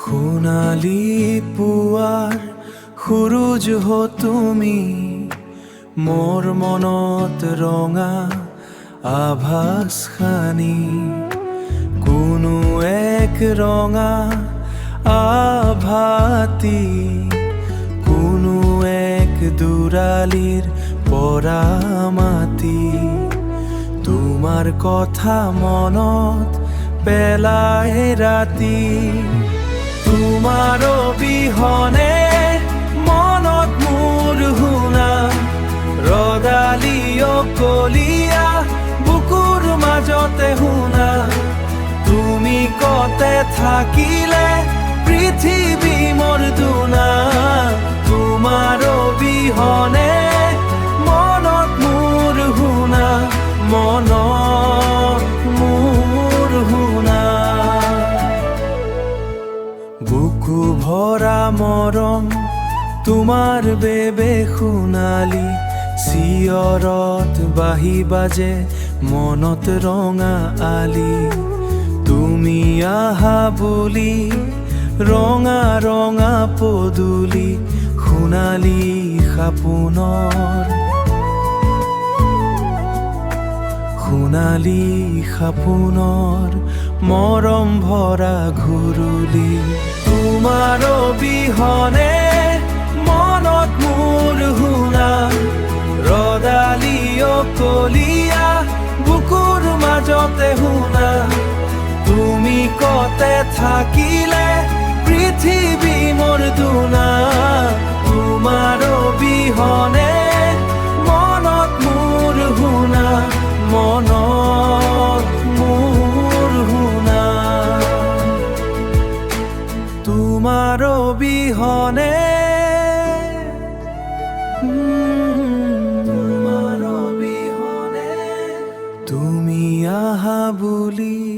সোণালী পুৱাৰ সুৰুজ হ তুমি, মোৰ মনত ৰঙা আভাস খানি। কোনো এক ৰঙা আভাতি, কোনো এক দুৰালিৰ পৰা মাতি, তোমাৰ কথা মনত পেলাই ৰাতি। তোমাৰ অবিহনে মনত মোৰ শুনা ৰদালি অকলীয়া বুকুৰ মাজতে শুনা। তুমি কতে থাকিলে পৃথিৱী মোৰ দুনা, তোমাৰ অবিহনে মনত মোৰ শুনা, মনত মোৰ শুনা। বুকু ভৰা মৰম তোমাৰ বেবে সোণালী, চিঞৰত বাহি বাজে মনত ৰঙা আলি। তুমি আহা বুলি ৰঙা ৰঙা পদূলি, সোণালী সপোনৰ, সোণালী সপোনৰ মৰম ভৰা ঘূৰুলি। তোমাৰ অবিহনে মনত মোৰ শুনা ৰদালি অকলীয়া বুকুৰ মাজতে শুনা। তুমি কতে থাকিলে পৃথিৱী মোৰ দুনা, তোমাৰ অবিহনে মনত মোৰ শুনা, মনত মোৰ শুনা। তোমাৰ অবিহনে, তোমাৰ অবিহনে তুমি আহা বুলি